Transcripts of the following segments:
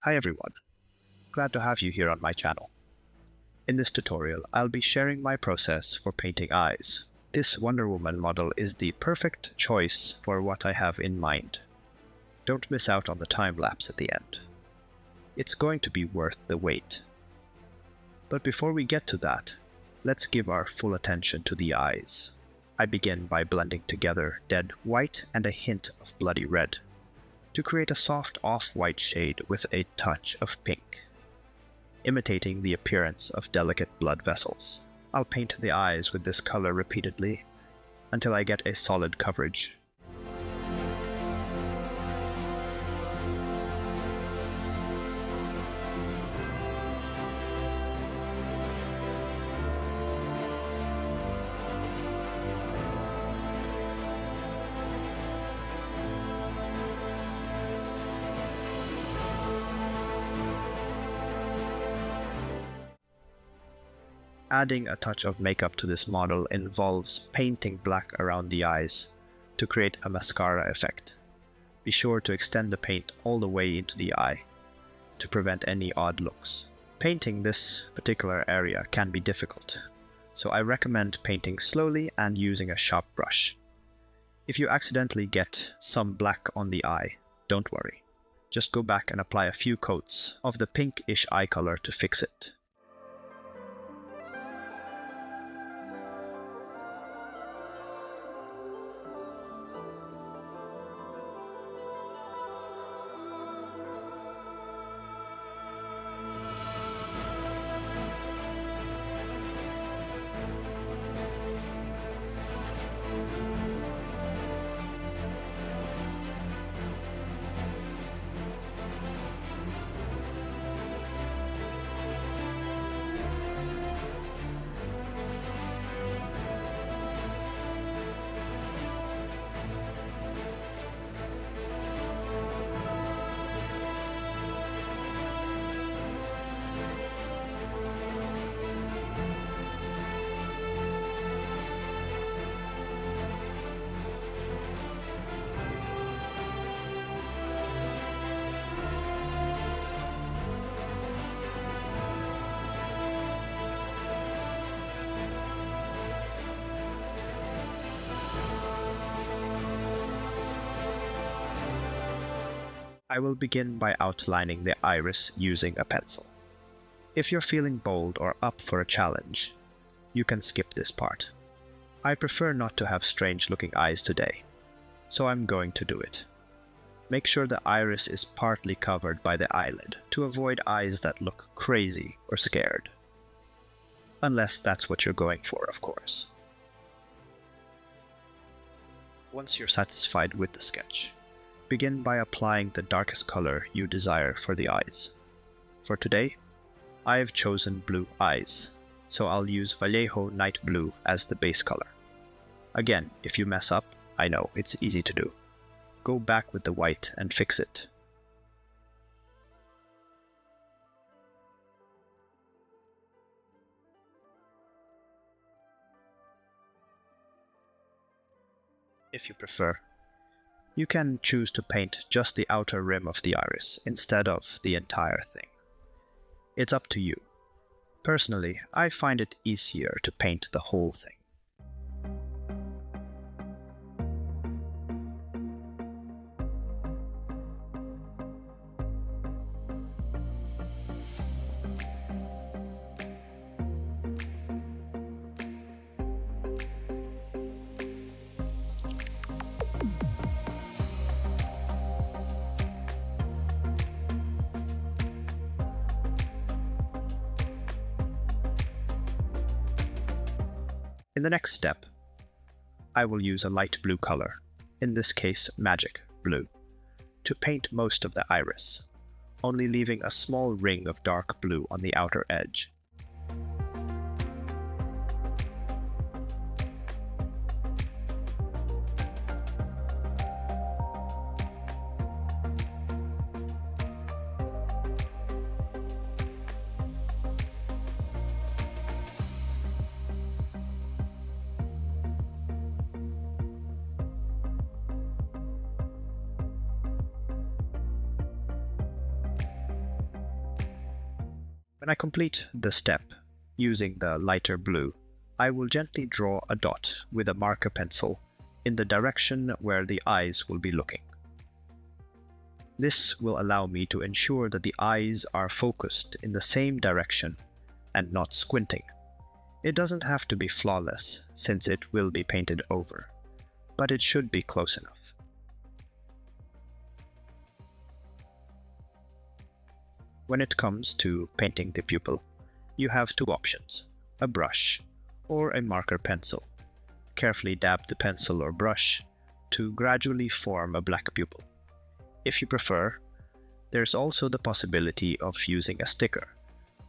Hi everyone, glad to have you here on my channel. In this tutorial, I'll be sharing my process for painting eyes. This Wonder Woman model is the perfect choice for what I have in mind. Don't miss out on the time lapse at the end. It's going to be worth the wait. But before we get to that, let's give our full attention to the eyes. I begin by blending together dead white and a hint of bloody red, to create a soft off-white shade with a touch of pink, imitating the appearance of delicate blood vessels. I'll paint the eyes with this color repeatedly until I get a solid coverage. Adding a touch of makeup to this model involves painting black around the eyes to create a mascara effect. Be sure to extend the paint all the way into the eye to prevent any odd looks. Painting this particular area can be difficult, so I recommend painting slowly and using a sharp brush. If you accidentally get some black on the eye, don't worry. Just go back and apply a few coats of the pinkish eye color to fix it. I will begin by outlining the iris using a pencil. If you're feeling bold or up for a challenge, you can skip this part. I prefer not to have strange-looking eyes today, so I'm going to do it. Make sure the iris is partly covered by the eyelid to avoid eyes that look crazy or scared. Unless that's what you're going for, of course. Once you're satisfied with the sketch, begin by applying the darkest color you desire for the eyes. For today, I have chosen blue eyes, so I'll use Vallejo Night Blue as the base color. Again, if you mess up, I know, it's easy to do. Go back with the white and fix it. If you prefer, you can choose to paint just the outer rim of the iris instead of the entire thing. It's up to you. Personally, I find it easier to paint the whole thing. In the next step, I will use a light blue color, in this case magic blue, to paint most of the iris, only leaving a small ring of dark blue on the outer edge. When I complete the step using the lighter blue, I will gently draw a dot with a marker pencil in the direction where the eyes will be looking. This will allow me to ensure that the eyes are focused in the same direction and not squinting. It doesn't have to be flawless since it will be painted over, but it should be close enough. When it comes to painting the pupil, you have two options, a brush or a marker pencil. Carefully dab the pencil or brush to gradually form a black pupil. If you prefer, there's also the possibility of using a sticker,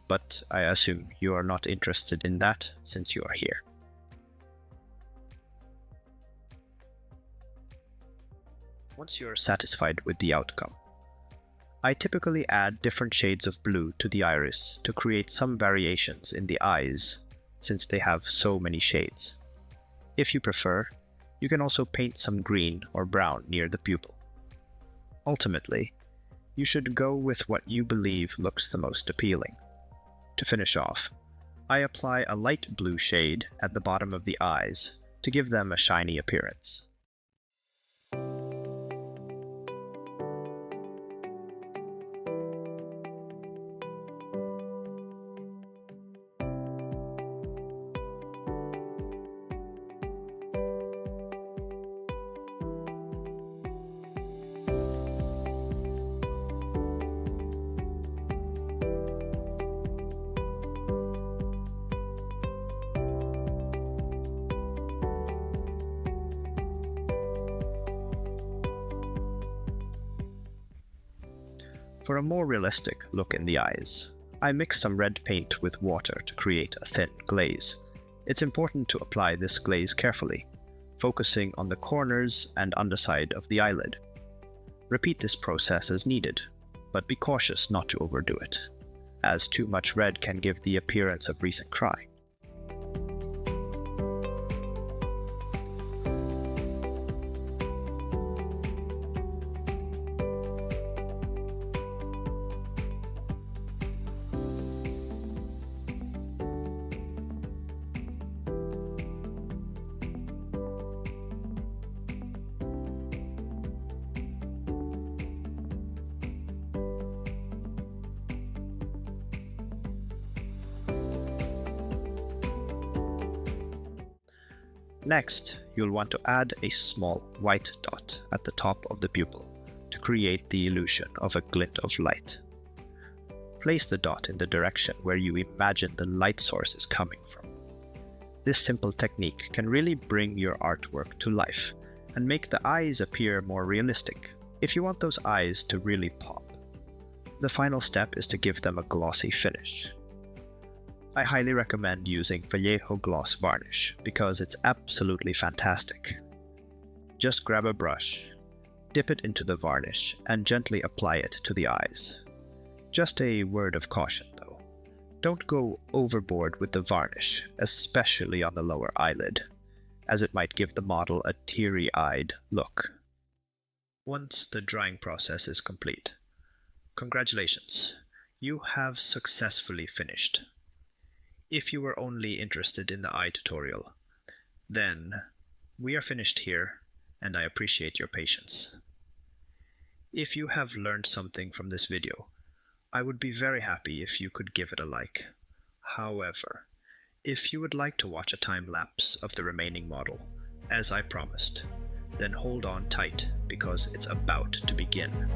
but I assume you are not interested in that since you are here. Once you're satisfied with the outcome, I typically add different shades of blue to the iris to create some variations in the eyes since they have so many shades. If you prefer, you can also paint some green or brown near the pupil. Ultimately, you should go with what you believe looks the most appealing. To finish off, I apply a light blue shade at the bottom of the eyes to give them a shiny appearance. For a more realistic look in the eyes, I mix some red paint with water to create a thin glaze. It's important to apply this glaze carefully, focusing on the corners and underside of the eyelid. Repeat this process as needed, but be cautious not to overdo it, as too much red can give the appearance of recent cry. Next, you'll want to add a small white dot at the top of the pupil to create the illusion of a glint of light. Place the dot in the direction where you imagine the light source is coming from. This simple technique can really bring your artwork to life and make the eyes appear more realistic if you want those eyes to really pop. The final step is to give them a glossy finish. I highly recommend using Vallejo Gloss Varnish because it's absolutely fantastic. Just grab a brush, dip it into the varnish, and gently apply it to the eyes. Just a word of caution though, don't go overboard with the varnish, especially on the lower eyelid, as it might give the model a teary-eyed look. Once the drying process is complete, congratulations, you have successfully finished. If you were only interested in the eye tutorial, then we are finished here, and I appreciate your patience. If you have learned something from this video, I would be very happy if you could give it a like. However, if you would like to watch a time lapse of the remaining model, as I promised, then hold on tight because it's about to begin.